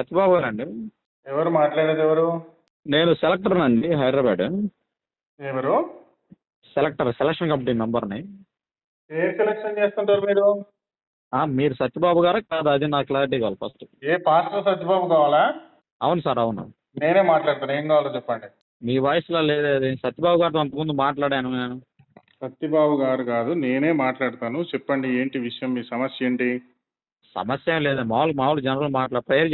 సత్యబాబు గారండి? ఎవరు మాట్లాడేది ఎవరు? నేను సెలెక్టర్నండి, హైదరాబాద్. ఎవరు? సెలక్షన్ కమిటీ మెంబర్ని. ఏ సెలక్షన్ చేస్తుంటారు మీరు? మీరు సత్యబాబు గారా కాదా, అది నాకు క్లారిటీ కావాలి ఫస్ట్. ఏ పాస్టర్ సత్యబాబు కావాలా? అవును సార్, అవును. నేనే మాట్లాడతాను, ఏం కావాలో చెప్పండి. మీ వాయిస్లో లేదు. సత్యబాబు గారితో అంతకుముందు మాట్లాడాను నేను. సత్యబాబు గారు కాదు, నేనే మాట్లాడతాను. చెప్పండి, ఏంటి విషయం, మీ సమస్య ఏంటి? సమస్య ఏం లేదు, మామూలు జనరల్ ప్రేయర్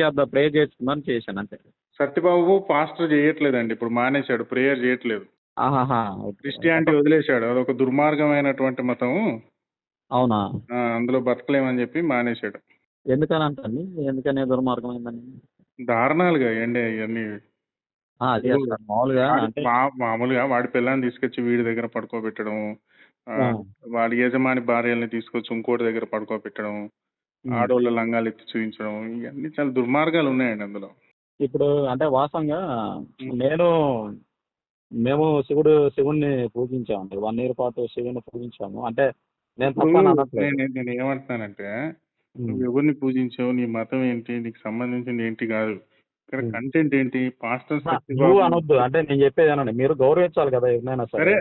చేసుకుందని చేశాను అంతే. సత్యబాబు పాస్టర్ చేయట్లేదండి, ఇప్పుడు మానేశాడు, ప్రేయర్ చేయట్లేదు. ఆహాహా. క్రిస్టియానిటీ వదిలేశాడు, అదొక దుర్మార్గమైనటువంటి మతం. అవునా? అందులో బతకలేమని చెప్పి మానేశాడు. ఎందుకని అంటండి? ఎందుకని దుర్మార్గమైందని? దారుణాలుగా ఏండి అవన్నీ. అదే సార్, మామూలుగా అంటే మామూలుగా వాడి పిల్లని తీసుకొచ్చి వీడి దగ్గర పడుకోబెట్టడం, వాడి యజమాని భార్యల్ని తీసుకొచ్చి ఇంకోటి దగ్గర పడుకోబెట్టడం, ఆడోళ్ళ లంగాలు ఎత్తి చూపించడం, ఇవన్నీ చాలా దుర్మార్గాలు ఉన్నాయండి అందులో. ఇప్పుడు అంటే వాస్తవంగా మేము శివుణ్ణి పూజించామండి. 1 year పాటు శివుని పూజించాము. అంటే నేను తప్పని అనట్లేదు. నేను ఏమంటున్నానంటే, నువ్వు ఎవరిని పూజించావు, నీ మతం ఏంటి, నీకు సంబంధించింది ఏంటి కాదు, ఇక్కడ కంటెంట్ ఏంటి? పాస్టర్ నువ్వు అనొద్దు, అంటే నేను చెప్పేది అనండి. మీరు గౌరవించాలి కదా ఎవరినైనా సరే.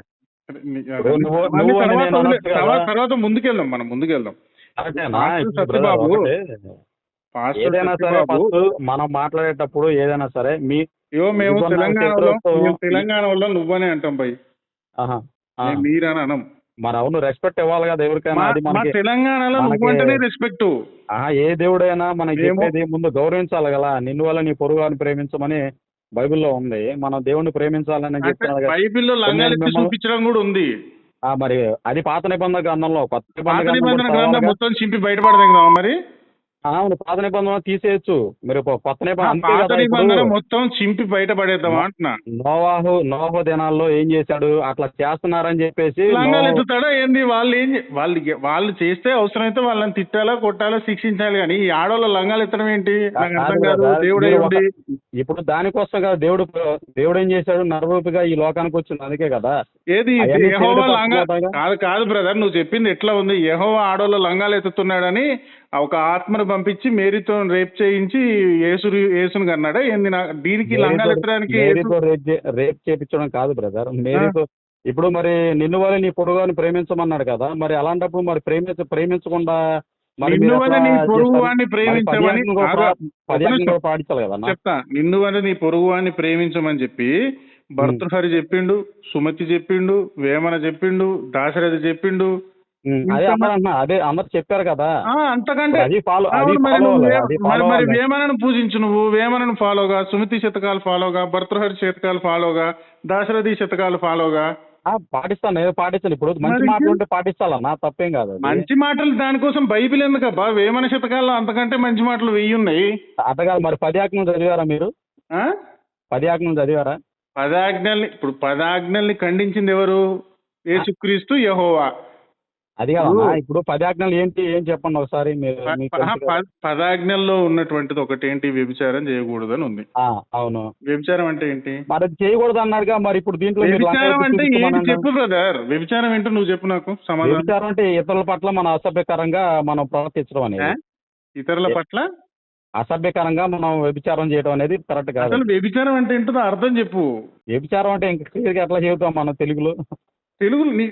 తర్వాత ముందుకెళ్దాం, మనం ముందుకెళ్దాం. సత్యబాబు ఏదైనా సరే ఫస్ట్ మనం మాట్లాడేటప్పుడు ఏదైనా సరే మేము తెలంగాణ వల్ల నువ్వనే అంటాం భయ్, మీరని అనం. మరి అవును, రెస్పెక్ట్ ఇవ్వాలి కదా ఎవరికైనా. అది మన తెలంగాణలో నువ్వంటేనే రెస్పెక్ట్. ఏ దేవుడైనా మనకి చెప్పేది ముందు గౌరవించాలి కదా. నిన్ను వల్ల నీ పొరుగుని ప్రేమించమని బైబిల్లో ఉంది. మనం దేవుణ్ణి ప్రేమించాలని చెప్తున్నాడు. బైబిల్లో లంగాలు చూపించడం కూడా ఉంది. మరి అది పాత నిబంధన గ్రంథంలో. కొత్త నిబంధన గ్రంథం మొత్తం చింపి బయటపడదు కదా మరి. అవును, పాత నిబంధన తీసేయచ్చు. మీరు కొత్త నిబంధన మొత్తం చింపి బయటపడేద్దాం అంటున్నా. నోవహు దినాల్లో ఏం చేశాడు? అట్లా చేస్తున్నారని చెప్పేసి లంగాలు ఎత్తుతాడా ఏంది? వాళ్ళు చేస్తే అవసరమైతే వాళ్ళని తిట్టాలా, కొట్టాలా, శిక్షించాలి. కానీ ఈ ఆడవాళ్ళ లంగాలు ఎత్తడం ఏంటి? దేవుడు ఇప్పుడు దానికోసం కదా దేవుడు ఏం చేశాడు? నరరూపిగా ఈ లోకానికి వచ్చింది, అందుకే కదా. ఏది యెహోవా కాదు బ్రదర్, నువ్వు చెప్పింది ఎట్లా ఉంది? యెహోవా ఆడవాళ్ళ లంగాలు ఎత్తుతున్నాడని ఒక ఆత్మను పంపించి మేరీతో రేప్ చేయించి యేసును కన్నాడా ఏంది? దీనికి లంగాలు ఎత్తడానికి రేప్ చేయించడం కాదు బ్రదర్. మేరీతో ఇప్పుడు మరి నిన్ను వల్ల నీ పొరుగుని ప్రేమించమన్నాడు కదా. మరి అలాంటప్పుడు మరి ప్రేమించకుండా నిన్ను వల్ల నీ పొరుగువాన్ని ప్రేమించమని పాటించాలి కదా. చెప్తా, నిన్ను వల్ల నీ పొరుగువాన్ని ప్రేమించమని చెప్పి భర్తృహరి చెప్పిండు, సుమతి చెప్పిండు, వేమన చెప్పిండు, దాశరథి చెప్పిండు. అదే అందరు చెప్పారు కదా. అంతకంటే మరి వేమనను పూజించు, నువ్వు వేమనను ఫాలోగా, సుమతి శతకాలు ఫాలోగా, భర్తృహరి శతకాలు ఫాలోగా, దాశరథి శతకాలు ఫాలోగా. పాటిస్తాను, నేను పాటిస్తాను. ఇప్పుడు మంచి మాటలు ఉంటే పాటిస్తాలన్నా, తప్పేం కాదు. మంచి మాటలు దానికోసం బైబిల్ ఎందుకబ్బా? వేమన శతకాల్లో అంతకంటే మంచి మాటలు 1000 ఉన్నాయి. అంతకాదు. మరి 10 ఆజ్ఞలు చదివారా మీరు? 10 ఆజ్ఞలు చదివారా? 10 ఆజ్ఞల్ని ఇప్పుడు 10 ఆజ్ఞల్ని ఖండించింది ఎవరు? యేసుక్రీస్తు, యెహోవా. అది కాదన్నా, ఇప్పుడు 10 ఆజ్ఞలు ఏంటి, ఏం చెప్పండి ఒకసారి. 10 ఆజ్ఞల్లో ఉన్నటువంటిది ఒకటేంటి? వ్యభిచారం చేయకూడదని ఉంది. అవును. వ్యభిచారం అంటే ఏంటి? మరి చేయకూడదు అన్నారుగా. మరి ఇప్పుడు దీంట్లో వ్యభిచారం అంటే ఏంటి చెప్పు బ్రదర్. వ్యభిచారం ఏంటో నువ్వు చెప్పు నాకు సమాధానం. వ్యభిచారం అంటే ఇతరుల పట్ల మనం అసభ్యకరంగా మనం ప్రవర్తించడం అనేది. ఇతరుల పట్ల అసభ్యకరంగా మనం వ్యభిచారం చేయడం అనేది కరెక్ట్ కాదు. అసలు వ్యభిచారం అంటే ఏంటో అర్థం చెప్పు. వ్యభిచారం అంటే ఇంకా క్లియర్గా ఎట్లా చెబుతాం మనం తెలుగులో?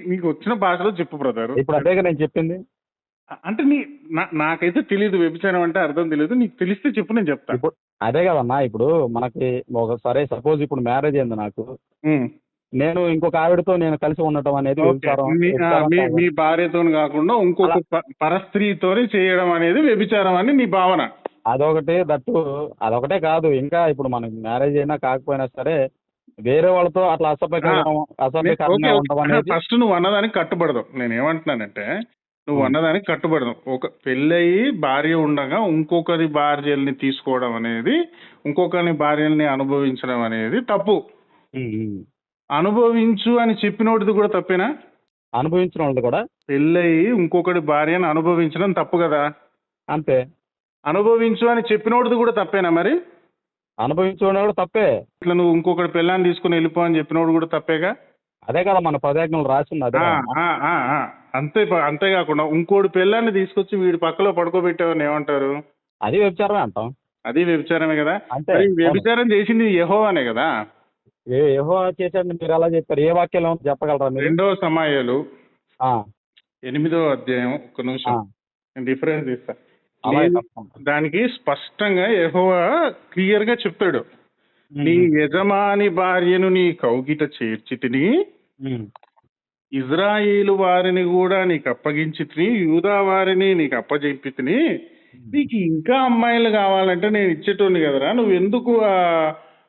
నీకు వచ్చిన భాషలో చెప్పు బ్రదర్. ఇప్పుడు అదేగా నేను చెప్పింది. అంటే నాకైతే తెలియదు వ్యభిచారం అంటే అర్థం తెలియదు. నీకు తెలిస్తే చెప్పు, నేను చెప్తా. ఇప్పుడు అదే కదన్నా, ఇప్పుడు మనకి ఒకసారి సపోజ్ ఇప్పుడు మ్యారేజ్ అయింది నాకు, నేను ఇంకొక ఆవిడతో నేను కలిసి ఉండటం అనేది వ్యభిచారం. మీ భార్యతో కాకుండా ఇంకొక పరస్త్రీతో చేయడం అనేది వ్యభిచారం అని నీ భావన. అదొకటే కాదు, ఇంకా ఇప్పుడు మనకి మ్యారేజ్ అయినా కాకపోయినా సరే వేరే వాళ్ళతో అట్లా అసభ్యకరంగా ఉండడం అనేది. ఫస్ట్ నువ్వు అన్నదానికి కట్టుబడదాం. నేను ఏమంటున్నానంటే, నువ్వు అన్నదానికి కట్టుబడదాం. ఒక పెళ్ళయి భార్య ఉండగా ఇంకొకరి భార్యల్ని తీసుకోవడం అనేది, ఇంకొకరి భార్యల్ని అనుభవించడం అనేది తప్పు. అనుభవించు అని చెప్పినోడిది కూడా తప్పేనా? అనుభవించిన వాళ్ళది కూడా. పెళ్ళయి ఇంకొకటి భార్యను అనుభవించడం తప్పు కదా. అంతే. అనుభవించు అని చెప్పినోడిది కూడా తప్పేనా మరి? అనుభవించుకోవడం కూడా తప్పే. ఇట్లా నువ్వు ఇంకొకటి పిల్లని తీసుకుని వెళ్ళిపో అని చెప్పినోడు కూడా తప్పేగా. అదే కదా మన 10 ఆజ్ఞలు రాసింది. అదే అంతేకాకుండా ఇంకోటి పిల్లాన్ని తీసుకొచ్చి వీడి పక్కలో పడుకోబెట్టావని ఏమంటారు? అది వ్యభిచారమే అంటాం. అది వ్యభిచారమే కదా. అంటే మరి అవును. వ్యభిచారం చేసింది యెహోవానే కదా. యెహోవా చేశాడని మీరు ఎలా చెప్పారు? ఏ వాక్యంలో ఉందో చెప్పగలరా మీరు? 2 సమూయేలు ఆ, 8వ అధ్యాయం. ఒక్క ఆ, నిమిషం నేను రిఫరెన్స్ ఇస్తా. అలాగే నేను తప్పకుండా. దానికి స్పష్టంగా యెహోవా క్లియర్ గా చెప్తాడు. ఉమ్, నీ ఉమ్, యజమాని భార్యను నీ కౌగిట చేర్చితిని, ఉమ్, ఇజ్రాయేలు వారిని కూడా నీకు అప్పగించితిని, యూదా వారిని నీకు అప్పజెప్పితిని, ఉమ్. నీకు ఇంకా అమ్మాయిలు కావాలంటే నేను ఇచ్చేటోని కదరా. నువ్వు ఎందుకు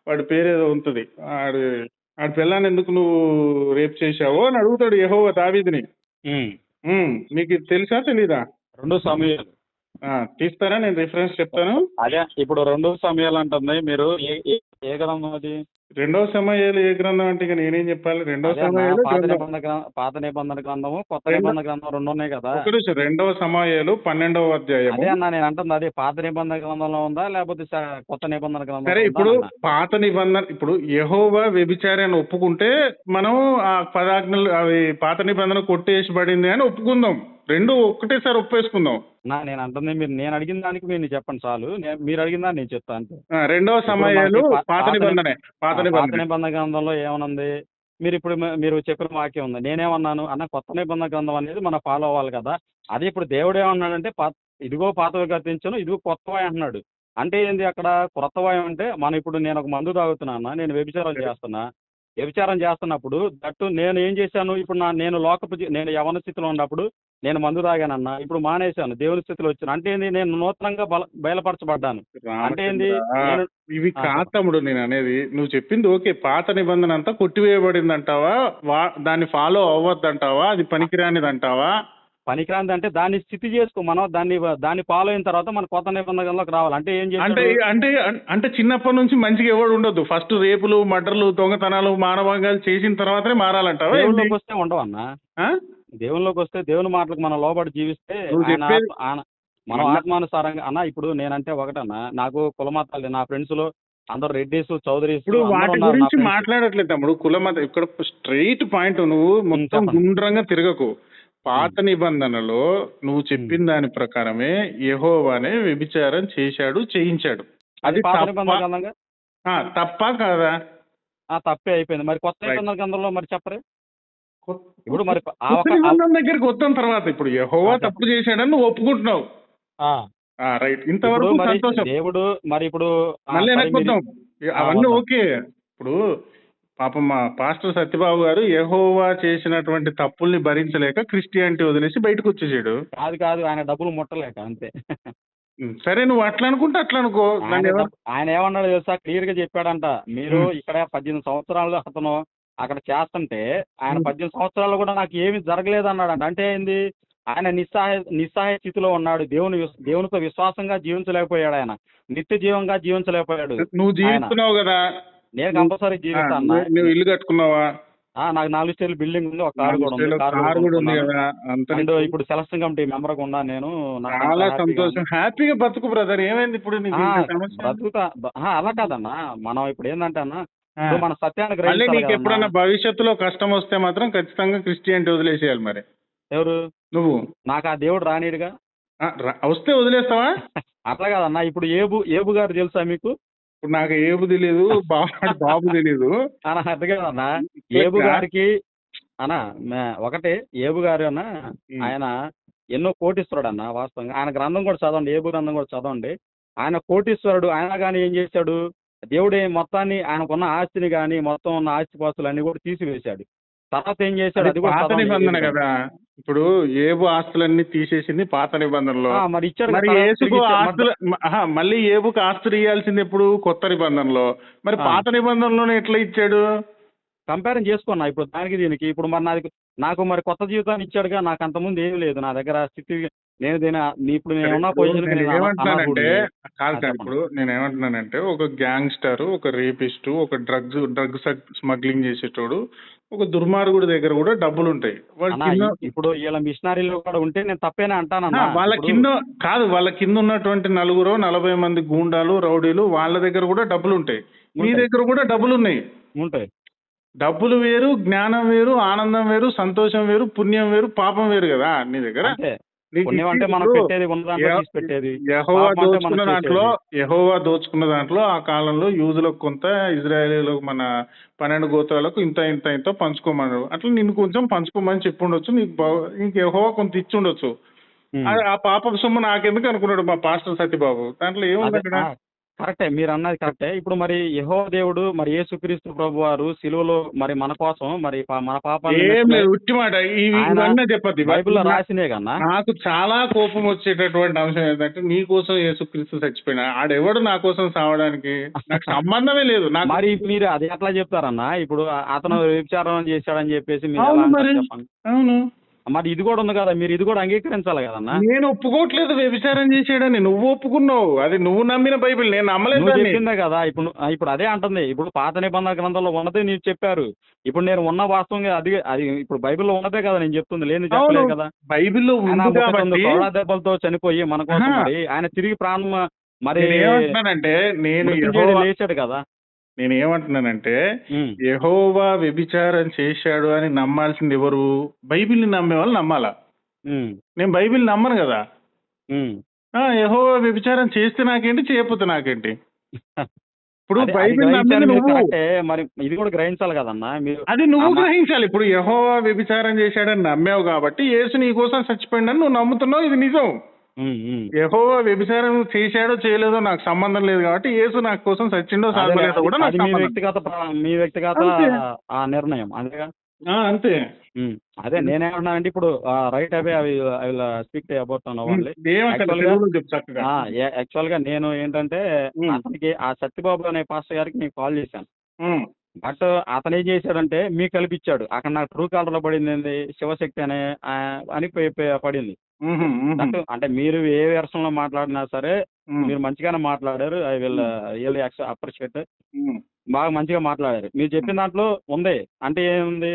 వాడి పేరేదో ఉంటుంది, ఆడు ఆడి పిల్లాన్ని ఎందుకు నువ్వు రేప్ చేశావో అని అడుగుతాడు యెహోవా దావీదుని. ఉమ్. మీకు ఇది తెలుసా తెలీదా? 2 సమూయేలు. తీస్తారా, నేను రిఫరెన్స్ చెప్తాను. అదే ఇప్పుడు 2 సమూయేలు అంటుంది. మీరు ఏ ఏ ఏ గ్రంథం అది? 2 సమూయేలు ఏ గ్రంథం అంటే ఇక నేనేం చెప్పాలి? 2 అదే అన్న, సమూయేలు పాత నిబంధన గ్రంథము, కొత్త రెండో నిబంధన గ్రంథం 2 ఉన్నాయి కదా. ఒక నిమిషం, 2 సమూయేలు 12వ అధ్యాయము. అదే అన్న నేను అంటుంది, అది పాత నిబంధన గ్రంథంలో ఉందా లేకపోతే కొత్త నిబంధన సరే, గ్రంథంలో ఉందా ఇప్పుడు అన్న? పాత నిబంధన, ఇప్పుడు యెహోవా వ్యభిచారాన్ని ఒప్పుకుంటే మనం ఆ 10 ఆజ్ఞలు అవి పాత నిబంధన కొట్టేసిబడింది అని ఒప్పుకుందాం. రెండు ఒక్కటేసారి ఒప్పేసుకుందాం. నేను అంటుంది, నేను అడిగిన దానికి మీరు చెప్పండి చాలు. మీరు అడిగిన దాన్ని నేను చెప్తాను అంతే. 2 సమూయేలు ఇప్పుడు మనకి పాత నిబంధనే. పాత పాత నిబంధన నిబంధన గ్రంథంలో ఏమనుంది? మీరు చెప్పిన వాక్యం ఉంది. నేనేమన్నాను అన్న, కొత్త నిబంధన గ్రంథం అనేది మనం ఫాలో అవ్వాలి కదా. అదే ఇప్పుడు దేవుడు ఏమన్నాడంటే, ఇదిగో పాతవి గతించను, ఇదిగో కొత్తవి అంటున్నాడు. అంటే ఏంది అక్కడ? క్రొత్తవి అంటే మనం ఇప్పుడు నేను ఒక మందు తాగుతున్నా అన్న, నేను వ్యభిచారం చేస్తున్నా. వ్యభిచారం చేస్తున్నప్పుడు దట్టు నేను ఏం చేశాను? ఇప్పుడు నేను నేను యవన స్థితిలో ఉన్నప్పుడు నేను మందు తాగానన్నా, ఇప్పుడు మానేశాను, దేవుని స్థితిలో వచ్చాను. అంటే ఏంది? నేను నూతనంగా బయలుపరచబడ్డాను. అంటే ఏంది? రామచంద్ర, ఇవి ఆ, కాదు చెప్పండి. తమ్ముడు నేను అనేది. నువ్వు చెప్పింది ఓకే, పాత నిబంధన అంతా కొట్టివేయబడింది అంటావా, దాన్ని ఫాలో అవ్వద్దంటావా, అది పనికిరానిది అంటావా? పనికిరాంది అంటే దాన్ని స్థితి చేసుకో, మనం దాన్ని ఫాలో అయిన తర్వాత మన కొత్త నిబంధనలోకి రావాలి. అంటే ఏం అంటే చేశాడు? అంటే అంటే చిన్నప్పటి నుంచి మంచిగా ఎవడు ఉండొద్దు. ఫస్ట్ రేపులు, మర్డర్లు, దొంగతనాలు, మానభంగాలు చేసిన తర్వాతనే మారాలంటావా ఏంటి? దేవుళ్ళలోకి వస్తే ఉండవన్నా. ఆ? దేవుళ్ళలోకి వస్తే దేవుని మాటలకు మనం లోబడి జీవిస్తే నువ్వు ఆయన చెప్పేది మనం మళ్ళా ఆత్మానుసారంగా అన్న. ఇప్పుడు నేనంటే ఒకటన్నా, నాకు కులమతాలు, నా ఫ్రెండ్స్ లో అందరూ రెడ్డిస్, చౌదరీస్ ఇప్పుడు అందరూ వాటి ఉన్నారు నా గురించి ఫ్రెండ్స్. మాట్లాడట్లేదు తమ్ముడు. కులమత ఇక్కడ స్ట్రైట్ పాయింట్. నువ్వు మొత్తం చెప్పండి. గుండ్రంగా తిరగకు. పాత నిబంధనలో నువ్వు చెప్పిన దాని ప్రకారమే యెహోవానే వ్యభిచారం చేశాడు, చేయించాడు. అది అది పాత తప్ప నిబంధన గ్రంథంగా తప్ప కాదా? తప్పే అయిపోయింది. మరి కొత్త రైట్. నిబంధన గ్రంథంలో మరి చెప్పరే? ఇప్పుడు మరి కొత్త నిబంధన దగ్గరికి వద్దాం తర్వాత. ఇప్పుడు యెహోవా చెప్పండి. తప్పు చేశాడని నువ్వు ఒప్పుకుంటున్నావు. రైట్, ఇప్పుడు ఇంతవరకు మరి సంతోషం. దేవుడు మరి ఇప్పుడు మళ్ళీ సరే వెనక్కి వద్దాం. అవన్నీ వద్దాం. ఓకే. ఇప్పుడు పాపం మా పాస్టర్ సత్యబాబు గారు యెహోవా చేసినటువంటి తప్పుల్ని భరించలేక క్రిస్టియానిటీ వదిలేసి బయటకు వచ్చేసాడు. కాదు, ఆయన డబ్బులు ముట్టలేక అంతే. సరే, నువ్వు అట్లా అనుకుంటే అట్లా అనుకో. దాన్ని ఎవరు ఆయన ఏమన్నాడు తెలుసా? క్లియర్ గా చెప్పాడంట, మీరు ఇక్కడ 18 సంవత్సరాలు అతను అక్కడ చేస్తుంటే ఆయన 18 సంవత్సరాలు కూడా నాకు ఏమి జరగలేదు అన్నాడంట. అంటే ఏంది? ఆయన నిస్సహాయ స్థితిలో ఉన్నాడు. దేవునితో విశ్వాసంగా జీవించలేకపోయాడు. ఆయన నిత్య జీవంగా జీవించలేకపోయాడు. నువ్వు జీవిస్తున్నావు కదా. నేను కంపల్సరీ జీవిస్తాను. నువ్వు ఇల్లు కట్టుకున్నావా? నాకు 4 స్టేర్లు బిల్డింగ్ ఉంది, ఒక కారు కూడా ఉంది. కారు కూడా ఉంది కదా. అండ్ ఇప్పుడు సెలక్షన్ కమిటీ మెంబర్ గా ఉన్నా నేను. నాకు చాలా అంతా హ్యాపీగా ఉంది. సంతోషం. హ్యాపీగా బతుకు బ్రదర్. ఏమైంది ఇప్పుడు నీకు ఇంత సమస్య? బ్రతుకుతా. అలా కాదన్నా, మనం ఇప్పుడు ఏంటంటే అన్న, ఇప్పుడు మన సత్యాన్ని మళ్ళీ గ్రహించాలి నీకు కదన్నా. ఎప్పుడన్నా భవిష్యత్తులో కష్టం వస్తే మాత్రం ఖచ్చితంగా క్రిస్టియానిటీ వదిలేసేయాలి. మరి ఎవరు? నువ్వు. నాకు ఆ దేవుడు రానీడుగా. వస్తే వదిలేస్తావా? అట్లా కాదన్నా. ఇప్పుడు ఏబు గారు తెలుసా మీకు? ఇప్పుడు నాకు ఏబు తెలియదు, బాబు తెలియదు. అట్లా కాదన్నా. ఏబు గారికి ఒకటే ఏబు గారు అన్న, ఆయన ఎన్నో కోటీశ్వరుడు అన్న. వాస్తవంగా ఆయన గ్రంథం కూడా చదవండి, ఏబు గ్రంథం కూడా చదవండి. ఆయన కోటీశ్వరుడు. ఆయన కానీ ఏం చేశాడు? దేవుడే మొత్తాన్ని, ఆయనకున్న ఆస్తిని కానీ మొత్తం ఉన్న ఆస్తిపాస్తులు అన్ని కూడా తీసివేశాడు. తర్వాత ఏం చేశాడు? అది కూడా పాత చదవండి. నిబంధన కదా. ఇప్పుడు ఏబు ఆస్తులన్నీ తీసేసింది పాత నిబంధనలో. మరి ఇచ్చాడు మరి కదా. యేసుకు ఆస్తులు మళ్ళీ ఏబుకు ఆస్తులు ఇవ్వాల్సింది ఎప్పుడు? కొత్త నిబంధనలో. మరి పాత నిబంధనలోనే ఎట్లా ఇచ్చాడు? కంపేర్ చేసుకున్నా ఇప్పుడు దానికి దీనికి. ఇప్పుడు మరి నాకు మరి కొత్త జీవితాన్ని ఇచ్చాడుగా. నాకు అంతకుముందు ఏమీ లేదు నా దగ్గర స్థితి. ఇప్పుడు నేను ఉన్న పొజిషన్ ఏమంటున్నానంటే కాదు. ఇప్పుడు నేను ఏమంటున్నానంటే, ఒక గ్యాంగ్స్టర్, ఒక రేపిస్టు, ఒక డ్రగ్ స్మగ్లింగ్ చేసేటోడు, ఒక దుర్మార్గుడి దగ్గర కూడా డబ్బులు ఉంటాయి. ఇప్పుడు వీళ్ళ మిషనరీలో కూడా ఉంటే నేను తప్పేనే అంటానన్నా. వాళ్ళ కింద కాదు, వాళ్ళ కింద ఉన్నటువంటి 40 మంది గూండాలు, రౌడీలు, వాళ్ళ దగ్గర కూడా డబ్బులు ఉంటాయి. మీ దగ్గర కూడా డబ్బులు ఉన్నాయి. ఉంటాయి. డబ్బులు వేరు, జ్ఞానం వేరు, ఆనందం వేరు, సంతోషం వేరు, పుణ్యం వేరు, పాపం వేరు కదా నీ దగ్గర. నీకు పుణ్యం అంటే మనం ఇప్పుడు పెట్టేది ఉన్న దాంట్లో యె- తీసి పెట్టేది, యెహోవా పాపం అంటే మనం చేసేది. యెహోవా దోచుకున్న దాంట్లో ఆ కాలంలో యూదులకు కొంత, ఇజ్రాయేలీలకు మన 12 గోత్రాలకు ఇంత ఇంత ఇంత పంచుకోమన్నారు. అట్లా నిన్ను కొంచెం పంచుకోమని చెప్పుండొచ్చు. నీకు యెహోవా కొంత ఇచ్చుండొచ్చు. ఉమ్. ఆ పాపపు సొమ్ము నాకెందుకు అనుకున్నాడు మా పాస్టర్ సత్యబాబు. దాంట్లో ఏముంది అదే అక్కడ? కరెక్టే, మీరు అన్నది కరెక్టే. ఇప్పుడు మరి యెహోవా దేవుడు మరి యేసుక్రీస్తు ప్రభు వారు సిలువలో మరి మన కోసం మరి మన పాపాలను ఏం మెట్టలై లేదు, ఉట్టి మాట. ఆయన ఇవన్నీ చెప్పద్దు. బైబిల్లో రాసినే కన్నా. నాకు చాలా కోపం వచ్చేటటువంటి అంశం ఏంటంటే, నీ కోసం యేసుక్రీస్తు చచ్చిపోయినా ఆడెవడు నా కోసం సావడానికి? నాకు సంబంధమే లేదు. నాకు మరి మీరు అది ఎట్లా చెప్తారన్నా? ఇప్పుడు అతను వ్యభిచారం చేశాడని చెప్పేసి మీరు ఎలా అవును అంటారు మరి. చెప్పండి? అవును, మరి ఇది కూడా ఉంది కదా, మీరు ఇది కూడా అంగీకరించాలి కదన్నా. నేను ఒప్పుకోవట్లేదు వ్యభిచారం చేసాడని. నువ్వు ఒప్పుకున్నావు, అది నువ్వు నమ్మిన బైబిల్, నేను నమ్మలేదు నువ్వు దాన్ని. చెప్పిందే కదా. ఇప్పుడు అదే అంటుంది. ఇప్పుడు పాత నిబంధన గ్రంథంలో ఉన్నదే మీరు చెప్పారు. ఇప్పుడు నేను ఉన్న వాస్తవంగా అది అది ఇప్పుడు బైబిల్లో ఉన్నదే కదా నేను చెప్తుంది, లేని అవును, చెప్పలేదు కదా. బైబిల్లో ఆయన ఉంది 39 కాబట్టి. కొరడా దెబ్బలతో చనిపోయి మన కోసం ఆహా, మరి ఆయన తిరిగి ప్రాణం మరి నేను ఏమంటున్నానంటే నేను మృత్యుంజయుడు లేచాడు కదా. నేను ఏమంటున్నానంటే ఉమ్, యెహోవా వ్యభిచారం చేశాడు అని నమ్మాల్సింది ఎవరు? బైబిల్ని నమ్మే వాళ్ళు నమ్మాలా. ఉమ్, నేను బైబిల్ నమ్మను కదా. ఉమ్. యెహోవా వ్యభిచారం చేస్తే నాకేంటి, చేయకపోతే నాకేంటి? ఇప్పుడు అది బైబిల్ గ్రహించాలి నమ్మింది మీరు, నువ్వు. కరెక్టే. మరి ఇది కూడా గ్రహించాలి కదన్నా మీరు. అది ఆ నువ్వు మా- గ్రహించాలి. ఇప్పుడు యెహోవా వ్యభిచారం చేశాడని నమ్మావు కాబట్టి యేసు నీ కోసం చచ్చిపోయిందని నువ్వు నమ్ముతున్నావు, ఇది నిజం. ఉమ్, ఉమ్. యెహోవా వ్యభిచారం చేశాడో చేయలేదో నాకు సంబంధం లేదు కాబట్టి యేసు నా కోసం చచ్చిండో అదే సాగలేదో కూడా నాకు అది మీ సంబంధం. వ్యక్తిగత మీ వ్యక్తిగత అంతే. ఆ నిర్ణయం అంతేగా. అంతే. ఉమ్. అదే నేనేమంటున్నానంటే ఇప్పుడు right away I will speak about only. ఏమంటారు యాక్చువల్ గా తెలుగులో చెప్పు చక్కగా. యాక్చువల్ గా నేను ఏంటంటే ఉమ్, అతనికి ఆ సత్యబాబు అనే పాస్టర్ గారికి నేను కాల్ చేశాను. ఉమ్, బట్ అతను ఏం చేశాడంటే మీకు కల్పించాడు. అక్కడ నాకు ట్రూ కాలర్ లో పడింది ఏంది, శివశక్తి అనే అని పడింది. ఉహు, ఉహు, దట్ అంటే మీరు ఏ వెర్షన్ లో మాట్లాడినా సరే ఉమ్, మీరు మంచిగానే మాట్లాడారు. I will really appreciate. ఉమ్, బాగా మంచిగా మాట్లాడారు. మీరు చెప్పిన దాంట్లో ఉంది. అంటే ఏముంది,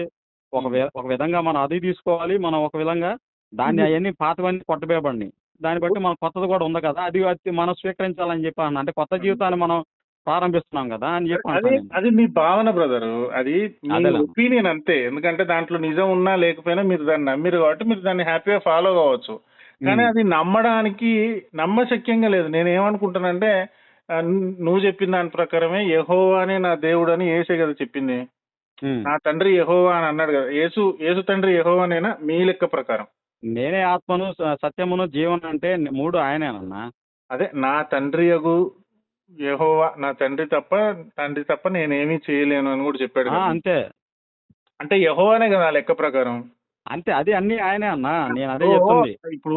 ఒక విధంగా మనం అది తీసుకోవాలి, మనం ఒక విధంగా దాన్ని అవన్నీ పాతవన్నీ కొట్టబేయబడినాయి. దాన్ని బట్టి మనం కొత్తది కూడా ఉంది కదా, అది మనం స్వీకరించాలని చెప్పి అన్న. అంటే కొత్త జీవితాన్ని మనం ప్రారంభిస్తున్నాం కదా అని చెప్పి అది అంటాను. అది మీ భావన బ్రదరు. అది మీ అదేలే. ఒపీనియన్ అంతే. ఎందుకంటే దాంట్లో నిజం ఉన్నా లేకపోయినా మీరు దాన్ని నమ్మిరు కాబట్టి మీరు దాన్ని హ్యాపీగా ఫాలో కావచ్చు. కానీ అది నమ్మడానికి నమ్మశక్యంగా లేదు. నేను ఏమనుకుంటానంటే నువ్వు చెప్పిన దాని ప్రకారమే యెహోవానే నా దేవుడు అని యేసే కదా చెప్పింది. నా తండ్రి యెహోవా అని అన్నాడు కదా. యేసు తండ్రి యెహోవానేనా మీ లెక్క ప్రకారం? నేనే ఆత్మను సత్యమును జీవనం అంటే 3 ఆయనేనన్నా. అదే నా తండ్రి యగు యెహోవా, నా తండ్రి తప్ప నేనేమీ చేయలేను అని కూడా చెప్పాడు కదా. అంతే అంటే యెహోవానే కదా ఆ లెక్క ప్రకారం. అంతే, అది అన్ని ఆయనే అన్నా. నేను అదే చెప్తుంది. ఇప్పుడు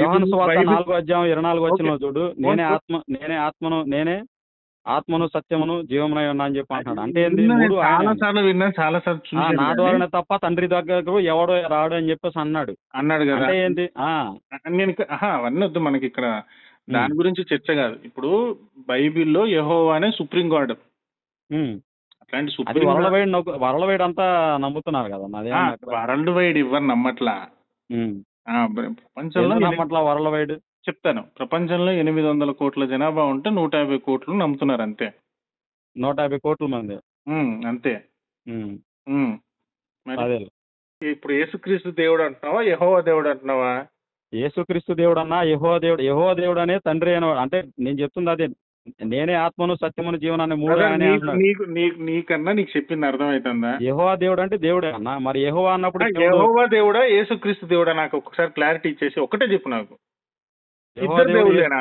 యోహాను సువార్త బైబిల్ 4వ అధ్యాయం 24వ వచనంలో చూడు, నేనే ఆత్మను సత్యమును జీవమునై ఉన్నా అని చెప్పి అంటున్నాడు. అంటే ఏంది, 3 చాలా ఆయనే. సార్లు విన్నాను, చాలా సార్లు చూసాను నా కానీ ద్వారానే తప్ప తండ్రి దగ్గరకు ఎవడో రాడు అని చెప్పేసి అన్నాడు. అన్నాడు కదా. అంటే ఏంటి నేను అవన్నీ వద్దు మనకి ఇక్కడ, దాని గురించి చర్చ కాదు. ఇప్పుడు బైబిల్లో యెహోవానే సుప్రీం గాడ్. అట్లాంటి అది సుప్రీం వరల్డ్ వైడ్ అంతా నమ్ముతున్నారు కదా. వరల్డ్ వైడ్ ఇవ్వరు నమ్మట్లా. ప్రపంచంలో నమ్మట్లా వరల్డ్ వైడ్. చెప్తాను, ప్రపంచంలో 800 కోట్ల జనాభా ఉంటే 150 కోట్లు నమ్ముతున్నారు అంతే. 150 కోట్ల మంది. అంతే. మరి అదే ఇప్పుడు యేసుక్రీస్తు దేవుడు అంటున్నావా, యెహోవా దేవుడు అంటున్నావా? యేసుక్రీస్తు దేవుడు అన్నా, యెహోవా దేవుడు అనే తండ్రి అయిన అంటే నేను చెప్తుంది అదే. నేనే ఆత్మను సత్యమును జీవనాన్ని 3 ఆయనే అంటున్నాడు. నీకన్నా నీకు చెప్పింది అర్థమవుతుందా? యెహోవా దేవుడు అంటే దేవుడే అన్న. మరి యెహోవా అన్నప్పుడు యెహోవా దేవుడా యేసుక్రీస్తు దేవుడా? నాకు ఒకసారి క్లారిటీ ఇచ్చేసి ఒకటే చెప్పు నాకు. ఇద్దరు దేవుళ్ళేనా?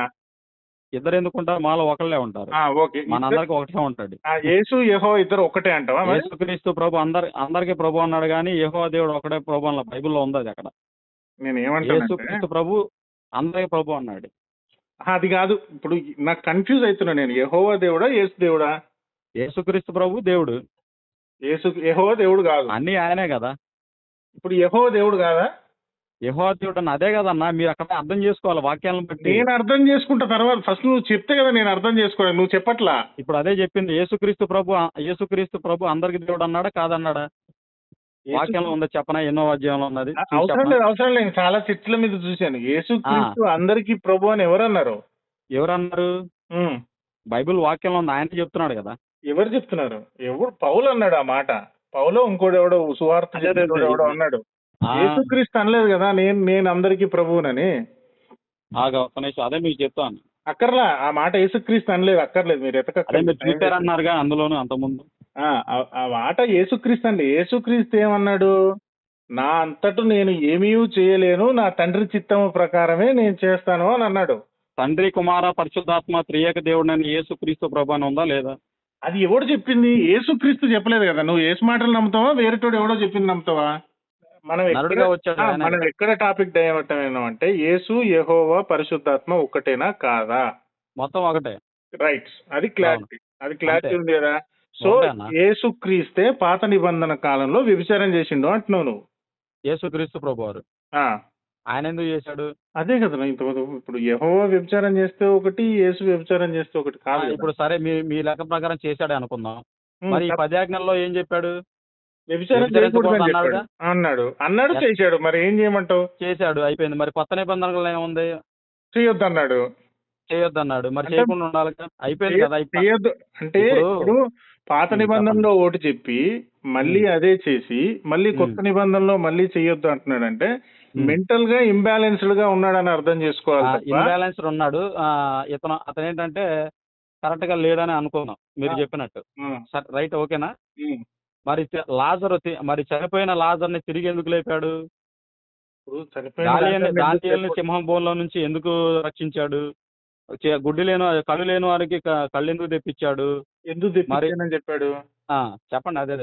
ఇద్దరు ఎందుకుంటారు? మాలో ఒకళ్ళే ఉంటారు. ఓకే, మనందరికి ఒకటే ఉంటాడు. యేసు యెహోవా ఇద్దరు ఒకటే అంటావా? యేసుక్రీస్తు ప్రభు అందరికి ప్రభు అన్నాడు కానీ యెహోవా దేవుడు ఒకటే ప్రభు అన్న బైబిల్లో ఉంది అది అక్కడ. నేను ఏమంటాను, యేసుక్రీస్తు ప్రభు అందరికి ప్రభు అన్నాడు. అది కాదు, ఇప్పుడు నాకు కన్ఫ్యూజ్ అవుతున్నా నేను. యెహోవా దేవుడా యేసు దేవుడా? యేసుక్రీస్తు ప్రభు దేవుడు. యెహోవా దేవుడు కాదు. అన్ని ఆయనే కదా. ఇప్పుడు యెహోవా దేవుడు కాదా? యెహోవా దేవుడు అన్న అదే కదన్నా. మీరు అక్కడ అర్థం చేసుకోవాలి వాక్యాలను బట్టి. నేను అర్థం చేసుకుంటా తర్వాత, ఫస్ట్ నువ్వు చెప్తే కదా నేను అర్థం చేసుకోవాలి. నువ్వు చెప్పట్లా. ఇప్పుడు అదే చెప్పింది. యేసుక్రీస్తు ప్రభు అందరికి దేవుడు అన్నాడా కాదన్నాడా? వాక్యంలో ఉందా చెప్పనా? ఎన్నో అధ్యాయంలో ఉన్నది. అవసరం లేదు. చాలా చర్చల మీద చూశాను. యేసుక్రీస్తు అందరికి ప్రభు అని ఎవరన్నారు? ఎవరన్నారు? బైబిల్ వాక్యంలో ఉంది. ఆయన చెప్తున్నాడు కదా. ఎవరు చెప్తున్నారు? పౌలు అన్నాడు ఆ మాట. పౌలో ఇంకోటి ఎవడో సువార్త ఎవడో అన్నాడు. ఆ, యేసుక్రీస్తు అనలేదు కదా నేను నేను అందరికీ ప్రభువునని. ఒక్క నిమిషం, అదే మీకు చెప్తాను. అక్కర్లా ఆ మాట యేసుక్రీస్తు అనలేదు, అక్కర్లేదు మీరు అదే ఎతకక్కర్లేదు, మీరు టైం వేస్ట్. చూసారన్నారుగా అందులోను అంతకుముందు. ఆ మాట యేసుక్రీస్తు అండి. యేసుక్రీస్తు ఏమన్నాడు? నా అంతట నేను ఏమీ చేయలేను, నా తండ్రి చిత్తము ప్రకారమే నేను చేస్తాను అని అన్నాడు. తండ్రి, కుమార, పరిశుద్ధాత్మ త్రియేక దేవుడని యేసుక్రీస్తు ప్రభు అని ఉందా లేదా? అది ఎవడు చెప్పింది? యేసుక్రీస్తు చెప్పలేదు కదా. నువ్వు యేసు మాటలు నమ్ముతావా, వేరేటోడు ఎవడో చెప్పింది నమ్ముతావా? మనం నరుడుగా వచ్చాడు ఆయన. మనం ఎక్కడ టాపిక్ డైవర్ట్ అయినాం అంటే యేసు, యెహోవా, పరిశుద్ధాత్మ ఒక్కటేనా కాదా? మొత్తం ఒకటే. రైట్, అది క్లారిటీ, అది క్లారిటీ అంతే. ఉంది కదా. సో ఒకటే అన్న. యేసుక్రీస్తే పాత నిబంధన కాలంలో వ్యభిచారం చేసిండు అంటున్నావు నువ్వు. యేసుక్రీస్తు ప్రభు వారు ఆ, ఆయన ఎందుకు చేశాడు? అదే కదా ఇప్పుడు యెహోవా వ్యభిచారం చేస్తే ఒకటి, యేసు వ్యభిచారం చేస్తే ఒకటి కాదు కదా. ఇప్పుడు సరే మీ మీ లెక్క ప్రకారం చేశాడే అనుకుందాం. ఉమ్, మరి ఈ 10 ఆజ్ఞల్లో ఏం చెప్పాడు? వ్యభిచారం వ్యభిచరించకూడదు చేయకూడదని చెప్పాడు. అన్నాడుగా? అన్నాడు చేశాడు, మరి ఏం చేయమంటావు? చేశాడు, అయిపోయింది. మరి కొత్త నిబంధనలు ఏముంది? చేయొద్దు అన్నాడు. చేయొద్దు అన్నాడు, మరి అంటే చేయకుండా ఉండాలిగా? అయిపోయింది కదా. చేయొద్దు అంటే ఇప్పుడు పాత నిబంధనలో ఒకటి చెప్పి మళ్ళీ అదే చేసి మళ్ళీ కొత్త నిబంధనలో మళ్ళీ చేయొద్దు అంటున్నాడు అంటే మెంటల్ గా ఇంబ్యాలెన్స్డ్ గా ఉన్నాడని అర్థం చేసుకోవాలి తప్ప. ఇన్బ్యాలెన్స్డ్ ఉన్నాడు. అతను ఏంటంటే కరెక్ట్ గా లేడని అనుకున్నాం మీరు చెప్పినట్టు. సరే, రైట్, ఓకేనా? మరి మరి చనిపోయిన లాజర్ని తిరిగి ఎందుకు లేపాడు? ఇప్పుడు దానియేలుని సింహం బోన్లో నుంచి ఎందుకు రక్షించాడు? గుడ్డి లేని కళ్ళు లేని వారికి కళ్ళు ఎందుకు తెప్పించాడు? ఎందుకు తెప్పించానని చెప్పాడు. చెప్పండి. అదే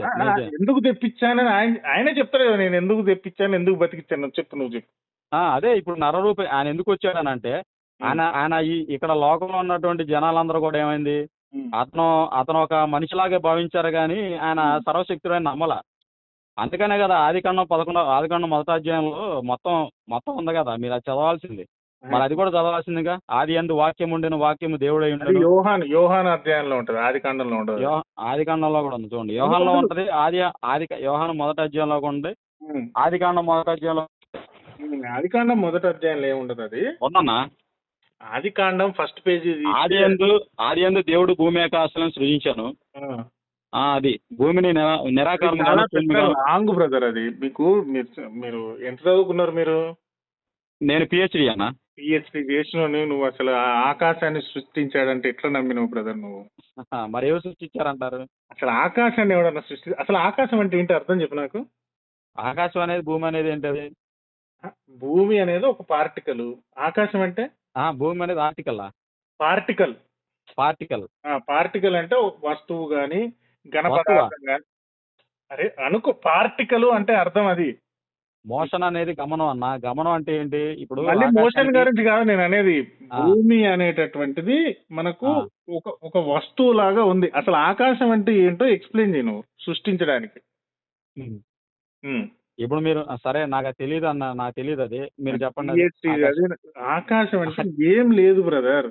ఎందుకు తెప్పించానని ఆయనే చెప్తారు కదా. నేను ఎందుకు తెప్పించాను, ఎందుకు బతికిచ్చాను చెప్పు, నువ్వు చెప్పు. అదే ఇప్పుడు నరరూపి ఆయన ఎందుకు వచ్చాడని అంటే ఆయన ఇక్కడ లోకంలో ఉన్నటువంటి జనాలందరూ కూడా ఏమైంది, అతను ఒక మనిషిలాగే భావించారు కానీ ఆయన సర్వశక్తుడైన నమ్మల. అందుకనే కదా ఆదికాండం 1వ అధ్యాయంలో మొత్తం ఉంది కదా, మీరు అది చదవాల్సింది. మరి అది కూడా చదవాల్సిందిగా. ఆది యందు వాక్యం ఉండెను, వాక్యము దేవుడై ఉండెను. యోహాను అధ్యాయంలో ఉంటది, ఆదికాండంలో ఉండదు. ఆదికాండంలో కూడా ఉంది, చూడండి. యోహాన్లో ఉంటది. యోహాను 1వ అధ్యాయంలో కూడా ఉంది. ఆదికాండం 1వ అధ్యాయంలో. ఆదికాండం 1వ అధ్యాయంలో ఏముండదు అది ఉందన్నా. ఆదికాండం ఫస్ట్ పేజీ. ఆది యందు దేవుడు భూమి ఆకాశాలను సృజించాను. అది భూమిని రాంగ్ బ్రదర్. అది మీరు ఎంత చదువుకున్నారు మీరు? నేను పిహెచ్డి అన్నా. పిహెచ్డి చేసినోని నువ్వు అసలు ఆకాశాన్ని సృష్టించాడంటే ఎట్లా నమ్మినవు బ్రదర్ నువ్వు? మరి ఎవరు సృష్టించారంటారు? అసలు ఆకాశాన్ని ఎవడన్నా అసలు ఆకాశం అంటే ఏంటి అర్థం చెప్పు నాకు. ఆకాశం అనేది, భూమి అనేది ఏంటది? భూమి అనేది ఒక పార్టికల్, ఆకాశం అంటే భూమి అనేది ఆర్టికల్. పార్టికల్ అంటే వస్తువు గాని ఘన పదార్థం గాని. అరే అనుకో, పార్టికల్ అంటే అర్థం అది. మోషన్ అనేది గమనం అన్న. గమనం అంటే ఏంటి? ఇప్పుడు మళ్ళీ మోషన్ గురించి కాదు నేను అనేది. భూమి అనేటటువంటిది మనకు ఒక వస్తువు లాగా ఉంది. అసలు ఆకాశం అంటే ఏంటో ఎక్స్ప్లెయిన్ చేయను సృష్టించడానికి. ఇప్పుడు మీరు సరే, నాకు తెలియదు అన్న, నాకు తెలియదు, అది మీరు చెప్పండి. ఆకాశం అంటే ఏం లేదు బ్రదర్,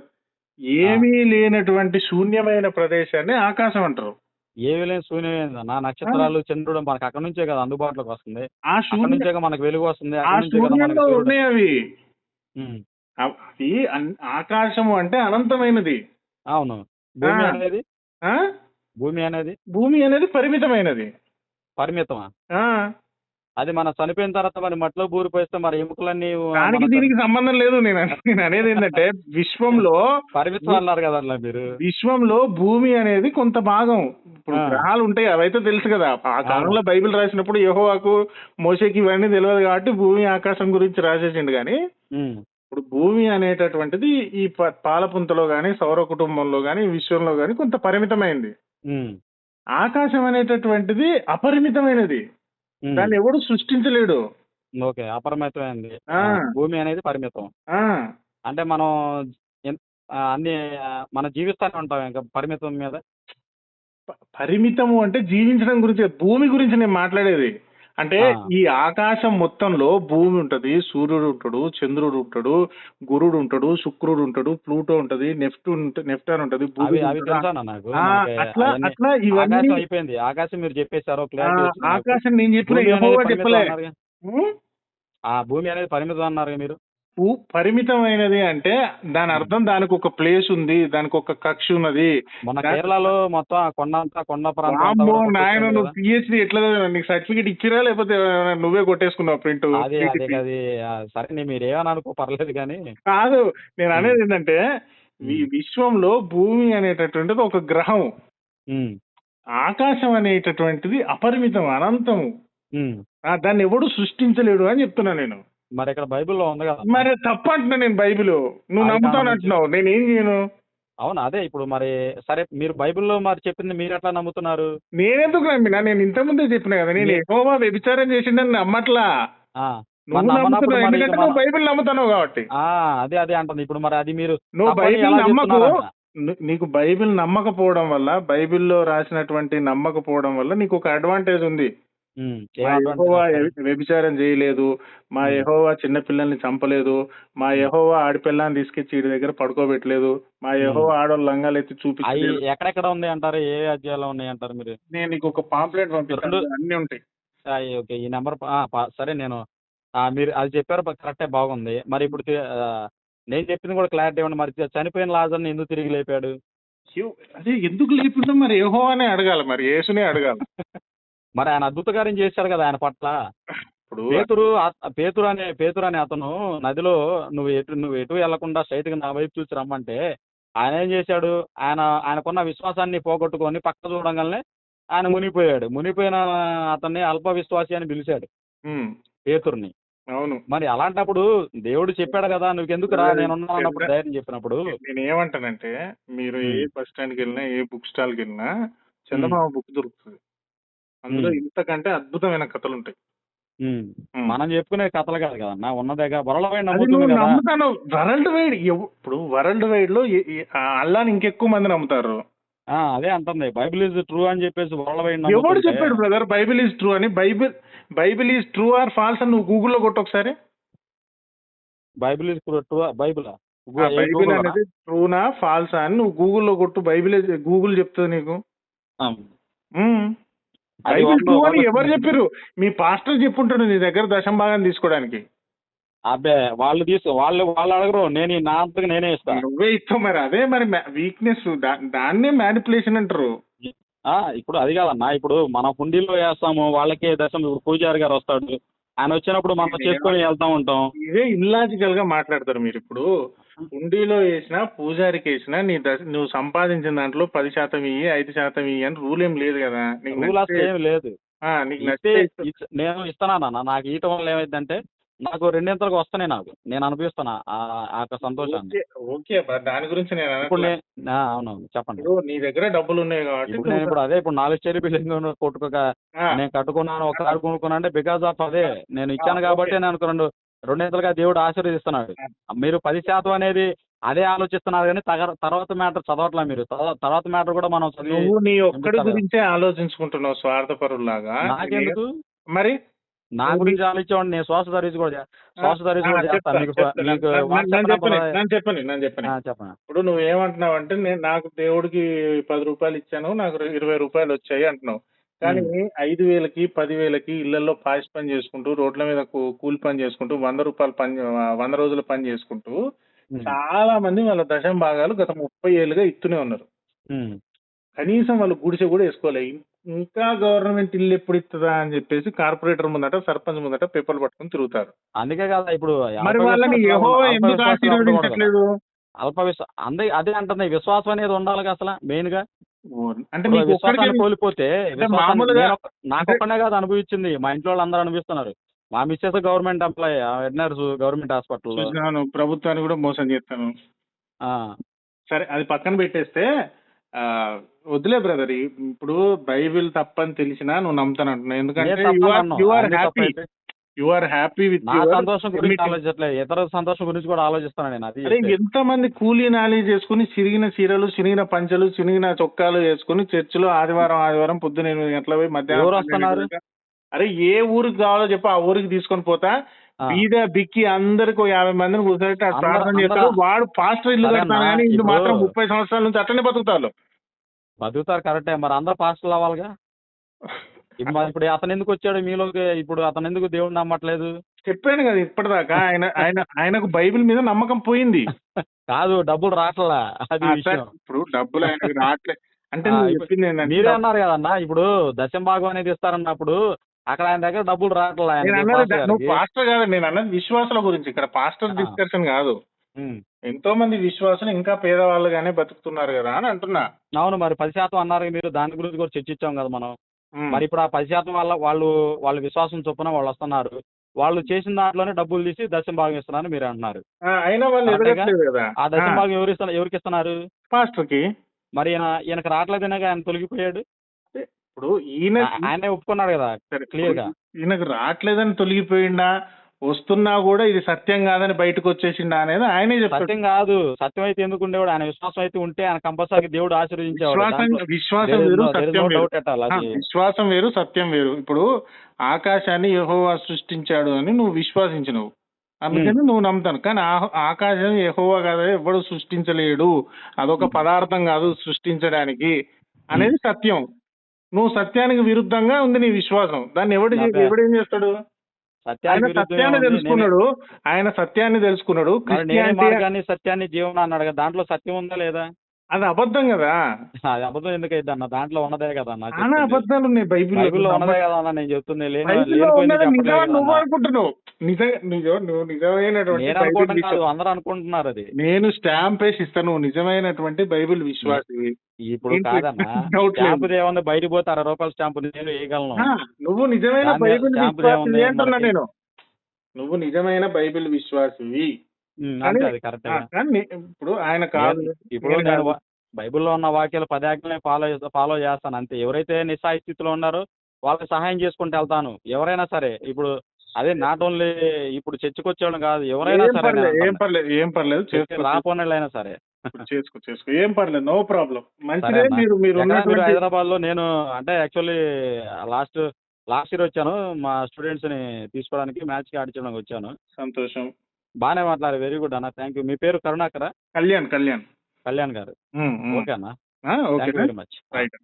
ఏమీ లేనటువంటి శూన్యమైన ప్రదేశాన్ని ఆకాశం అంటారు. ఏమి లేని శూన్యమైందన్న. నక్షత్రాలు, చంద్రుడు మనకు అక్కడ నుంచే కదా అందుబాటులోకి వస్తుంది. అక్కడ నుంచే మనకు వెలుగు వస్తుంది. అవి ఆకాశము అంటే అనంతమైనది. అవును. భూమి అనేది పరిమితమైనది. పరిమితమా? అది మనం చనిపోయిన తర్వాత మరి మట్టిలో బూరిపోయిస్తే మరి ఎముకలన్నీ దానికి దీనికి సంబంధం లేదు. నేను అనేది ఏంటంటే విశ్వంలో పరిమితం అన్నారు కదా మీరు. విశ్వంలో భూమి అనేది కొంత భాగం. ఇప్పుడు గ్రహాలు ఉంటాయి, అవైతే తెలుసు కదా. ఆ కాలంలో బైబిల్ రాసినప్పుడు యెహోవాకు, మోషేకి ఇవన్నీ తెలియదు కాబట్టి భూమి ఆకాశం గురించి రాసేసిండు. కానీ ఇప్పుడు భూమి అనేటటువంటిది ఈ పాలపుంతలో గాని, సౌర కుటుంబంలో గాని, విశ్వంలో గాని కొంత పరిమితమైంది. ఆకాశం అనేటటువంటిది అపరిమితమైనది. దాన్ని ఎవడు సృష్టించలేడు. ఓకే, అపరిమితమైంది. భూమి అనేది పరిమితం. అంటే మనం అన్ని మన జీవిస్తానే ఉంటాం ఇంకా పరిమితం మీద. పరిమితము అంటే జీవించడం గురించి, భూమి గురించి నేను మాట్లాడేది. అంటే ఈ ఆకాశం మొత్తంలో భూమి ఉంటది, సూర్యుడు ఉంటాడు, చంద్రుడు ఉంటాడు, గురుడు ఉంటాడు, శుక్రుడు ఉంటాడు, ప్లూటో ఉంటది, నెప్టూన్ ఉంటది. అట్లా ఇవన్నీ అయిపోయింది. ఆకాశం మీరు చెప్పేశారు. ఆకాశం నేను చెప్పిన యెహోవా చెప్పలే. భూమి అనేది పరిమితం అన్నారు మీరు. పరిమితమైనది అంటే దాని అర్థం దానికి ఒక ప్లేస్ ఉంది, దానికి ఒక కక్ష ఉన్నది. మన కేరళలో మొత్తం ఆ కొండ ప్రాంతం అంతా వామ్మో కూడా నాయన, కొట్టేసాడు నువ్వు కదా. పిహెచ్డి ఎట్లా చదివావు? నీకు సర్టిఫికేట్ ఇచ్చిరా లేకపోతే నువ్వే కొట్టేసుకున్నావు ప్రింట్ అదే అదే పీటీసీ? అది సరే మీరేమని అనుకో పర్లేదు కానీ. కాదు, నేను ఉమ్, అనేది ఏంటంటే ఉమ్, విశ్వంలో భూమి అనేటటువంటిది ఒక గ్రహం, ఉమ్, ఆకాశం అనేటటువంటిది అపరిమితం, అనంతము. ఉమ్. దాన్ని ఎవడు సృష్టించలేడు అని చెప్తున్నా నేను. మరి ఇక్కడ బైబిల్లో ఉంది కదా. మరి తప్పంటున్నా నేను బైబిల్, నువ్వు అది నమ్ముతాను కారణం అంటున్నావు, నేనేం చేయను? అవును అదే ఇప్పుడు మరి సరే మీరు బైబిల్లో మరి చెప్పింది మీరు ఎట్లా నమ్ముతున్నారు? నేనెందుకు నమ్మినా? నేను ఇంతకుముందే చెప్పిన కదా, నేను మీ- యెహోవా వ్యభిచారం చేసిండని నమ్మట్లా. ఆ, మరి నువ్వు నమ్మనప్పుడు నమ్ముతున్నావు మరి ఇక ఎందుకంటే మన నువ్వు బైబిల్ నమ్ముతున్నావు కాబట్టి. అదే అదే అంటుంది ఇప్పుడు మరి అది మీరు నువ్వు తప్పని బైబిల్ ఎలా నమ్మకు. చెప్తున్నారంట. నీకు బైబిల్ నమ్మకపోవడం వల్ల, బైబిల్లో రాసినటువంటి నమ్మకపోవడం వల్ల నీకు ఒక అడ్వాంటేజ్ ఉంది. మా యెహోవా వ్యభిచారం చేయలేదు, మా యెహోవా చిన్నపిల్లల్ని చంపలేదు, మా యెహోవా ఆడపిల్లని తీసుకొచ్చి వీడి దగ్గర పడుకోబెట్టలేదు, మా యెహోవా ఆడవాళ్ళ లంగాలు ఎత్తి అవి చూపించలేదు. ఎక్కడెక్కడ ఉంది అంటారు, ఏ అధ్యాయంలో ఉన్నాయి అంటారు మీరు? నేను నీకు ఒక పాంప్లెట్ పంపిస్తాను, అన్ని ఉంటాయి. ఓకే ఈ నెంబర్ సరే నేను మీరు అది చెప్పారు కరెక్టే బాగుంది. మరి ఇప్పుడు నేను చెప్పింది కూడా క్లారిటీ ఇవ్వండి. మరి చనిపోయిన లాజర్ని ఎందుకు తిరిగి లేపాడు? అదే ఎందుకు లేపిందో మరి యెహోవానే అడగాలి, మరి యేసునే అడగాలి. మరి ఆయన అద్భుత కార్యం చేశాడు కదా ఆయన పట్ల. ఇప్పుడు పేతురు అనే అతను నదిలో నువ్వు ఎటు వెళ్లకుండా స్ట్రైట్ గా నా వైపు చూసి రమ్మంటే ఆయన ఏం చేశాడు? ఆయనకున్న విశ్వాసాన్ని పోగొట్టుకొని పక్క చూడంగానే ఆయన మునిగిపోయాడు. మునిగిపోయిన అతన్ని అల్ప విశ్వాసి అని పిలిచాడు పేతుర్ని. అవును. మరి అలాంటప్పుడు దేవుడు చెప్పాడు కదా, నువ్వెందుకు రా నేనున్నాను అన్నప్పుడు ధైర్యం చెప్పినప్పుడు. నేను ఏమంటానంటే, మీరు ఏ బస్ స్టాండ్కి వెళ్ళినా, ఏ బుక్ స్టాల్కి వెళ్ళినా చందమామ బుక్ దొరుకుతుంది. అందులో ఇంతకంటే అద్భుతమైన కథలు ఉంటాయి. మనం చెప్పుకునే కథలు కాదు కదన్నా, ఉన్నదేగా వరల్డ్ వైడ్ అది నువ్వు నమ్ముతుంది కదా. నమ్ముతాను. వరల్డ్ వైడ్ ఇప్పుడు వరల్డ్ వైడ్ లో అల్లాని ఇంకెక్కువ మంది నమ్ముతారు. అదే అంటుంది బైబిల్ ఈజ్ ట్రూ అని చెప్పేసి వరల్డ్ వైడ్ ఎవడు నమ్ముతుంటే. చెప్పాడు బ్రదర్ బైబిల్ ఈజ్ ట్రూ అని? Bible is true or false అని నువ్వు గూగుల్లో కొట్టు ఒకసారి. Bible is true Bible Bible అనేది ట్రూనా ఫాల్సా అని నువ్వు గూగుల్లో కొట్టు, గూగుల్ చెప్తుంది నీకు. బైబిల్ ట్రూ అని ఎవరు చెప్పారు? మీ పాస్టర్ చెప్పుంటాడు నీ దగ్గర దశం భాగం తీసుకోవడానికి. అబ్బే వాళ్ళు అడగరు, నా అంతగా నేనే ఇస్తాను. నువ్వే ఇస్తావు మరి. అదే మరి వీక్నెస్, దాన్నే మ్యానిపులేషన్ అంటారు. ఇప్పుడు అది కాదన్నా, ఇప్పుడు మనం హుండీలో వేస్తాము వాళ్ళకే దశం. ఇప్పుడు పూజారి గారు వస్తాడు, ఆయన వచ్చినప్పుడు మనం చేసుకొని వెళ్తా ఉంటాం. ఇదే ఇల్లాజికల్ గా మాట్లాడతారు మీరు. ఇప్పుడు హుండీలో వేసినా పూజారికి వేసినా నువ్వు సంపాదించిన దాంట్లో 10% ఇయ్యి, 5% ఇయ్యి అని రూల్ ఏం లేదు కదా. రూల్ అసలు ఏమి లేదు. నీకు నచ్చితే నేను ఇస్తానా? నాకు ఇయటం వల్ల ఏమైందంటే నాకు రెండింతలకు వస్తున్నాయి, నేను అనిపిస్తున్నా ఆ సంతోషాన్ని. ఓకే, దాని గురించి నేను అవునవును చెప్పండి. నీ దగ్గర డబ్బులు ఉన్నాయి కాబట్టి ఇప్పుడు అదే ఇప్పుడు 4 స్టేరీ బిల్డింగ్ కొట్టుకోక నేను కట్టుకున్నాను, ఒక కారు కొనుక్కున్నా అంటే బికాస్ ఆఫ్ అదే నేను ఇచ్చాను కాబట్టి నేను రెండింతలుగా దేవుడు ఆశీర్వదిస్తున్నాడు. మీరు 10% అనేది అదే ఆలోచిస్తున్నారు కానీ తర్వాత మ్యాటర్ చదవట్లా మీరు. తర్వాత మ్యాటర్ కూడా మనం నువ్వు నీ ఒక్కడి గురించే ఆలోచించుకుంటున్నావు స్వార్థపరులాగా. నాకెందుకు? మరి నా గురించి ఆలోచించేవాడిని. నేను శ్వాస సర్వీస్ కూడా చేస్తాను. చెప్పండి. ఇప్పుడు నువ్వేమంటున్నావు అంటే, నేను నాకు దేవుడికి 10 రూపాయలు ఇచ్చాను, నాకు 20 రూపాయలు వచ్చాయి అంటున్నావు. కానీ 5,000కి 10,000కి ఇళ్లలో పాసి పని చేసుకుంటూ, రోడ్ల మీద కూలి పని చేసుకుంటూ, 100 రోజుల పని చేసుకుంటూ చాలా మంది వాళ్ళ దశం భాగాలు గత 30 ఏళ్ళుగా ఇస్తూనే ఉన్నారు. కనీసం వాళ్ళు గుడిసె కూడా వేసుకోలే. ఇంకా గవర్నమెంట్ ఇల్లు ఎప్పుడు ఇస్తుందా అని చెప్పేసి కార్పొరేటర్ ముందట, సర్పంచ్ ముందట పేపర్లు పట్టుకుని తిరుగుతారు. అందుకే కదా ఇప్పుడు మరి వాళ్ళని యెహోవా ఎందుకు ఆశీర్వదించట్లేదు? అదే అంటుంది, విశ్వాసం అనేది ఉండాలి అసలు మెయిన్ గా. అంటే విశ్వాసాన్ని కోల్పోతే నాకొక్కనే కాదు అనుభవించింది, మా ఇంట్లో వాళ్ళు అందరూ అనుభవిస్తున్నారు. మా missus government employee, nurse government hospital. ప్రభుత్వాన్ని కూడా మోసం చేస్తాను. సరే అది పక్కన పెట్టేస్తే వదిలే బ్రదర్. ఇప్పుడు బైబిల్ తప్పని తెలిసినా నువ్వు నమ్ముతాను అంటున్నావు. ఎందుకంటే యు ఆర్ హ్యాపీ విత్ సంతోషం గురించి ఆలోచించట్లేదు, ఇతర సంతోషం గురించి కూడా ఆలోచిస్తాను నేను. అది ఎంతమంది కూలీ నాలి చేసుకుని చిరిగిన చీరలు, చిరిగిన పంచలు, చిరిగిన చొక్కాలు వేసుకుని చర్చిలో ఆదివారం పొద్దున 8 గంటల పోయి మధ్యాహ్నం వస్తున్నారు. అరే ఏ ఊరికి కావాలో చెప్పి ఆ ఊరికి తీసుకొని పోతా. బీద బిక్కి అందరికి 50 మందిని కూర్చోబెట్టి ప్రార్థన చేస్తారు. వాడు పాస్టర్ ఇల్లు కడతాను కానీ ఇల్లు మాత్రం 30 సంవత్సరాల నుంచి అట్లనే బతుకుతారు కరెక్టే. మరి అందరూ పాస్టర్లు అవ్వాలిగా. ఇప్పుడు అతను ఎందుకు వచ్చాడు మీలోకి? ఇప్పుడు అతను ఎందుకు దేవుడిని నమ్మట్లేదు? చెప్పాను కదా ఇప్పటిదాకా, ఆయనకు బైబిల్ మీద నమ్మకం పోయింది. కాదు, డబ్బులు రావట్లా, అది సరే, విషయం. ఇప్పుడు డబ్బులు ఆయనకు రావట్లేదు అంటే ఆ, నువ్వు ఇప్పుడు చెప్పింది ఏంటంటే మీరే అన్నారు కదన్నా, ఇప్పుడు దశమ భాగం అనేది ఇస్తారన్నప్పుడు అక్కడ ఆయన దగ్గర డబ్బులు రావట్లా, నేను ఆయనకి, అన్నది పాస్టర్ నువ్వు గారికి. పాస్టర్ కాదు, నేను అన్నది విశ్వాసుల గురించి. ఇక్కడ పాస్టర్ ఆ, డిస్కషన్ కాదు. ఉమ్. ఎంతో మంది విశ్వాసులు ఇంకా పేదవాళ్ళుగానే బతుకుతున్నారు కదా అని అంటున్నా. అవును, మరి 10% అన్నారు మీరు, దాని గురించి కూడా చర్చించాం కదా మనం. ఉమ్. మరి ఇప్పుడు ఆ 10% వల్ల వాళ్ళ విశ్వాసం చొప్పున వాళ్ళు వస్తున్నారు, వాళ్ళు చేసిన దాంట్లోనే డబ్బులు తీసి దశమ భాగం ఇస్తున్నారని మీరు అంటున్నారు. అయినా వాళ్ళు కరెక్టేగా? ఎదగట్లేదు కదా. ఆ దశమ భాగం ఎవరికి ఇస్తున్నారు? పాస్టర్కి. మరి ఈయనకు రావట్లేదనేగా ఆయన తొలగిపోయాడు. ఇప్పుడు ఈయన ఆయనే ఒప్పుకున్నాడు కదా సరే, క్లియర్ గా. ఈయనకు రావట్లేదని తొలగిపోయిండా, వస్తున్నా కూడా ఇది సత్యం కాదని బయటకు వచ్చేసిండా అనేది ఆయనే చెప్తాడు. సత్యం కాదు, సత్యం అయితే ఎందుకు ఉండేవాడు? ఆయన విశ్వాసం అయితే ఉంటే ఆయన కంపల్సరీ దేవుడు ఆశీర్వదించేవాడు. విశ్వాసం వేరు, సత్యం వేరు. డౌట్ ఎట్టాలి అది. విశ్వాసం వేరు, సత్యం వేరు. ఇప్పుడు ఆకాశాన్ని యెహోవా సృష్టించాడు అని నువ్వు విశ్వాసించినవు, అందుకని నువ్వు నమ్ముతాను. కానీ ఆకాశం యెహోవా కదా, ఎవడు సృష్టించలేడు, అదొక పదార్థం కాదు సృష్టించడానికి అనేది సత్యం. నువ్వు సత్యానికి విరుద్ధంగా ఉంది నీ విశ్వాసం. దాన్ని ఎవడేం చేస్తాడు? ఆయన సత్యాన్ని తెలుసుకున్నాడు, మార్గాన్ని సత్యాన్ని జీవనం అన్నాడు కదా, దాంట్లో సత్యం ఉందా లేదా? అది అబద్ధం కదా. అది అబద్ధం ఎందుకైతే అన్న, దాంట్లో ఉన్నదే కదా అన్న. చాలా అబద్ధాలు ఉన్నాయి బైబిల్లో ఉన్నదే కదా అన్న నేను చెప్తుంది. నువ్వు అనుకుంటున్నావు నువ్వు నిజమైనటువంటి నేను అనుకోవడం కాదు, అందరూ అనుకుంటున్నారు అది. నేను స్టాంప్ వేసి ఇస్తాను, నువ్వు నిజమైనటువంటి బైబిల్ విశ్వాసివి. ఇప్పుడు కాదన్నా, స్టాంపు ఏమన్నా బయటకు పోతే 60 రూపాయల స్టాంపు నేను వేయగలను. నువ్వు నిజమైన బైబిల్ విశ్వాసివి అంటున్నా నేను. నువ్వు నిజమైన బైబిల్ విశ్వాసివి. అది కరెక్ట్. ఇప్పుడు ఆయన కాదు. ఇప్పుడు నేను బైబిల్లో ఉన్న వాక్యాలు 10 ఆజ్ఞల్ని ఫాలో చేస్తాను అంతే. ఎవరైతే నిస్సహాయ స్థితిలో ఉన్నారో వాళ్ళకి సహాయం చేసుకుంటూ వెళ్తాను. ఎవరైనా సరే, ఇప్పుడు అదే నాట్ ఓన్లీ ఇప్పుడు చర్చకు వచ్చేవాళ్ళం కాదు, ఎవరైనా సరే, ఏం పర్లేదు రాపోయినా సరే చేసుకో, ఏం పర్లేదు, నో ప్రాబ్లం. మంచిదే. మీరు హైదరాబాద్ లో నేను అంటే యాక్చువల్లీ లాస్ట్ ఇయర్ వచ్చాను, మా స్టూడెంట్స్ ని తీసుకోవడానికి, మ్యాచ్ కి ఆడించడానికి వచ్చాను. సంతోషం. బాగానే మాట్లాడారు, వెరీ గుడ్ అన్న, థ్యాంక్ యూ. మీ పేరు కరుణాకరా? కళ్యాణ్ కళ్యాణ్ గారు. ఓకే అన్న, ఓకే, వెరీ మచ్. రైట్.